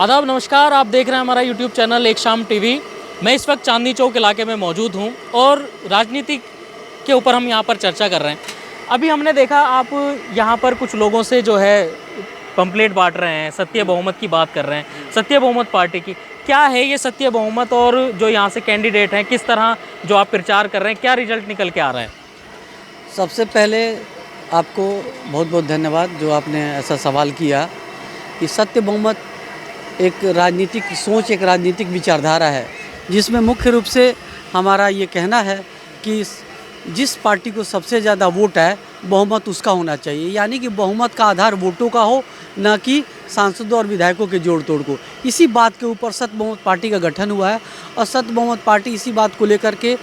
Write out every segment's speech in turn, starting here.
आदाब, नमस्कार। आप देख रहे हैं हमारा यूट्यूब चैनल एक शाम टीवी। मैं इस वक्त चांदनी चौक इलाके में मौजूद हूं और राजनीति के ऊपर हम यहां पर चर्चा कर रहे हैं। अभी हमने देखा आप यहां पर कुछ लोगों से जो है पंपलेट बांट रहे हैं, सत्य बहुमत की बात कर रहे हैं, सत्य बहुमत पार्टी की। क्या है ये सत्य बहुमत और जो यहाँ से कैंडिडेट हैं किस तरह जो आप प्रचार कर रहे हैं, क्या रिजल्ट निकल के आ रहा है? सबसे पहले आपको बहुत बहुत धन्यवाद जो आपने ऐसा सवाल किया कि सत्य बहुमत एक राजनीतिक सोच, एक राजनीतिक विचारधारा है जिसमें मुख्य रूप से हमारा ये कहना है कि जिस पार्टी को सबसे ज़्यादा वोट है बहुमत उसका होना चाहिए। यानी कि बहुमत का आधार वोटों का हो, न कि सांसदों और विधायकों के जोड़ तोड़ को। इसी बात के ऊपर सत्य बहुमत पार्टी का गठन हुआ है और सत्य बहुमत पार्टी इसी बात को लेकर के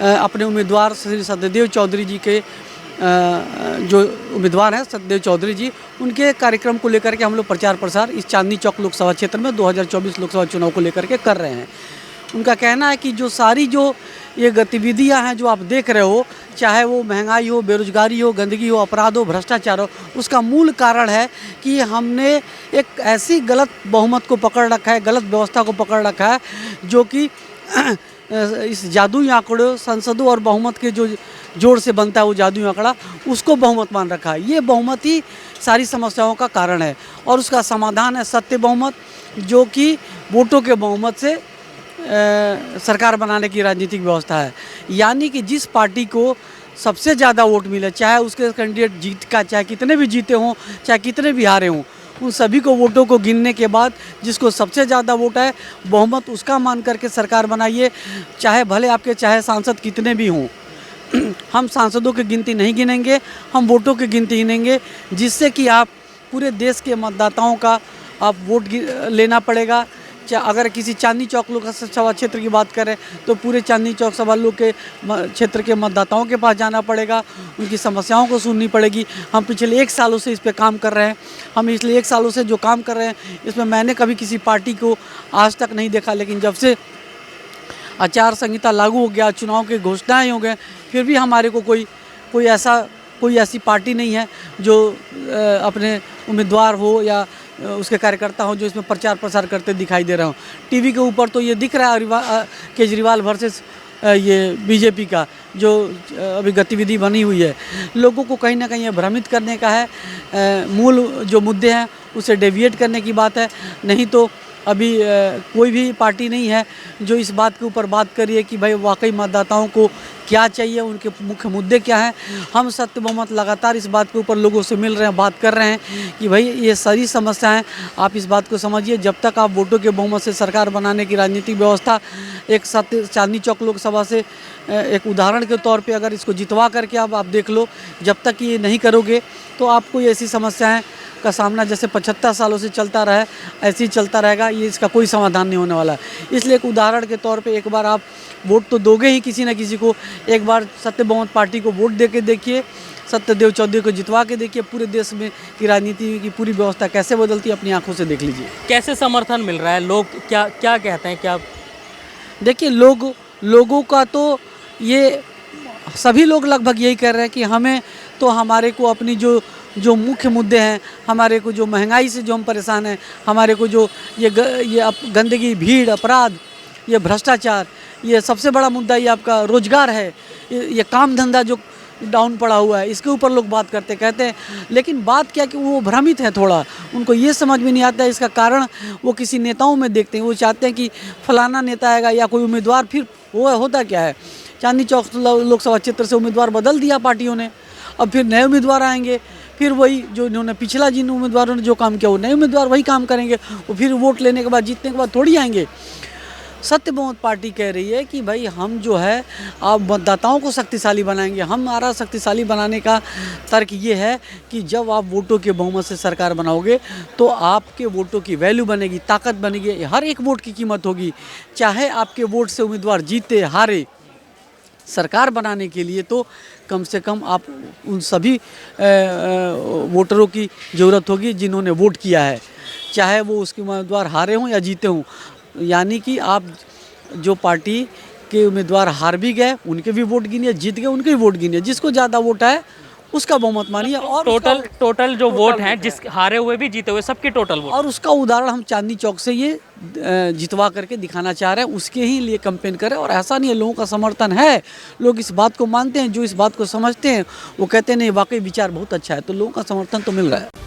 अपने उम्मीदवार श्री सत्यदेव चौधरी जी के जो उम्मीदवार हैं सत्यदेव चौधरी जी, उनके कार्यक्रम को लेकर के हम लोग प्रचार प्रसार इस चांदनी चौक लोकसभा क्षेत्र में 2024 लोकसभा चुनाव को लेकर के कर रहे हैं। उनका कहना है कि जो सारी जो ये गतिविधियां हैं जो आप देख रहे हो, चाहे वो महंगाई हो, बेरोजगारी हो, गंदगी हो, अपराध हो, भ्रष्टाचार हो, उसका मूल कारण है कि हमने एक ऐसी गलत बहुमत को पकड़ रखा है, गलत व्यवस्था को पकड़ रखा है जो कि इस जादुई आंकड़ों संसदों और बहुमत के जो जोड़ से बनता है वो जादुई आंकड़ा, उसको बहुमत मान रखा है। ये बहुमत ही सारी समस्याओं का कारण है और उसका समाधान है सत्य बहुमत, जो कि वोटों के बहुमत से सरकार बनाने की राजनीतिक व्यवस्था है। यानी कि जिस पार्टी को सबसे ज़्यादा वोट मिले, चाहे उसके कैंडिडेट जीत का, चाहे कितने भी जीते हों, चाहे कितने भी हारे हों, उन सभी को वोटों को गिनने के बाद जिसको सबसे ज़्यादा वोट है बहुमत उसका मान करके सरकार बनाइए। चाहे भले आपके चाहे सांसद कितने भी हों, हम सांसदों की गिनती नहीं गिनेंगे, हम वोटों की गिनती गिनेंगे, जिससे कि आप पूरे देश के मतदाताओं का आप वोट लेना पड़ेगा। अगर किसी चांदनी चौक लोकसभा क्षेत्र की बात करें तो पूरे चांदनी चौक सभा लोग के क्षेत्र के मतदाताओं के पास जाना पड़ेगा, उनकी समस्याओं को सुननी पड़ेगी। हम पिछले 1 सालों से इस पे काम कर रहे हैं। हम इसलिए 1 सालों से जो काम कर रहे हैं इसमें मैंने कभी किसी पार्टी को आज तक नहीं देखा, लेकिन जब से आचार संहिता लागू हो गया, चुनाव की घोषणाएँ हो गए, फिर भी हमारे को कोई ऐसी पार्टी नहीं है जो अपने उम्मीदवार हो या उसके कार्यकर्ता हो जो इसमें प्रचार प्रसार करते दिखाई दे रहे हो। टीवी के ऊपर तो ये दिख रहा है केजरीवाल वर्सेस ये बीजेपी का जो अभी गतिविधि बनी हुई है, लोगों को कहीं ना कहीं ये भ्रमित करने का है। मूल जो मुद्दे हैं उसे डेविएट करने की बात है। नहीं तो अभी कोई भी पार्टी नहीं है जो इस बात के ऊपर बात करिए कि भाई वाकई मतदाताओं को क्या चाहिए, उनके मुख्य मुद्दे क्या हैं। हम सत्य बहुमत लगातार इस बात के ऊपर लोगों से मिल रहे हैं, बात कर रहे हैं कि भाई ये सारी समस्याएं आप इस बात को समझिए। जब तक आप वोटों के बहुमत से सरकार बनाने की राजनीतिक व्यवस्था एक सत्य चांदनी चौक लोकसभा से एक उदाहरण के तौर पे अगर इसको जितवा करके आप देख लो, जब तक ये नहीं करोगे तो आपको ऐसी समस्याएं का सामना जैसे 75 सालों से चलता रहा है ऐसे ही चलता रहेगा। ये इसका कोई समाधान नहीं होने वाला है। इसलिए एक उदाहरण के तौर पे एक बार आप वोट तो दोगे ही किसी न किसी को, एक बार सत्य बहुमत पार्टी को वोट दे के देखिए, सत्यदेव चौधरी को जितवा के देखिए। पूरे देश में की राजनीति की पूरी व्यवस्था कैसे बदलती है अपनी आंखों से देख लीजिए। कैसे समर्थन मिल रहा है? लोग क्या क्या कहते हैं? क्या देखिए, लोगों का तो ये सभी लोग लगभग यही कह रहे हैं कि हमें तो हमारे को अपनी जो मुख्य मुद्दे हैं, हमारे को जो महंगाई से जो हम परेशान हैं, हमारे को जो ये गंदगी, भीड़, अपराध, ये भ्रष्टाचार, ये सबसे बड़ा मुद्दा ये आपका रोजगार है, ये काम धंधा जो डाउन पड़ा हुआ है, इसके ऊपर लोग बात कहते हैं। लेकिन बात क्या कि वो भ्रमित है थोड़ा, उनको ये समझ में नहीं आता है। इसका कारण वो किसी नेताओं में देखते हैं। वो चाहते हैं कि फलाना नेता आएगा या कोई उम्मीदवार, फिर वो होता क्या है, चांदनी चौक लोकसभा क्षेत्र से उम्मीदवार बदल दिया पार्टियों ने, अब फिर नए उम्मीदवार आएंगे, फिर वही जो इन्होंने पिछला जिन उम्मीदवारों ने जो काम किया वो नए उम्मीदवार वही काम करेंगे, वो फिर वोट लेने के बाद जीतने के बाद थोड़ी आएंगे। सत्य बहुमत पार्टी कह रही है कि भाई हम जो है आप मतदाताओं को शक्तिशाली बनाएंगे। हमारा शक्तिशाली बनाने का तर्क ये है कि जब आप वोटों के बहुमत से सरकार बनाओगे तो आपके वोटों की वैल्यू बनेगी, ताकत बनेगी, हर एक वोट की कीमत होगी। चाहे आपके वोट से उम्मीदवार जीते हारे, सरकार बनाने के लिए तो कम से कम आप उन सभी वोटरों की ज़रूरत होगी जिन्होंने वोट किया है, चाहे वो उसके उम्मीदवार हारे हों या जीते हों। यानी कि आप जो पार्टी के उम्मीदवार हार भी गए उनके भी वोट गिनिए, जीत गए उनके भी वोट गिनिए। जिसको ज़्यादा वोट है उसका बहुमत मानिए। और टोटल जो वोट हैं, जिस हारे हुए भी जीते हुए सबके टोटल वोट, और उसका उदाहरण हम चांदनी चौक से ये जितवा करके दिखाना चाह रहे हैं, उसके ही लिए कैंपेन करें। और ऐसा नहीं है, लोगों का समर्थन है, लोग इस बात को मानते हैं, जो इस बात को समझते हैं वो कहते हैं नहीं वाकई विचार बहुत अच्छा है, तो लोगों का समर्थन तो मिल रहा है।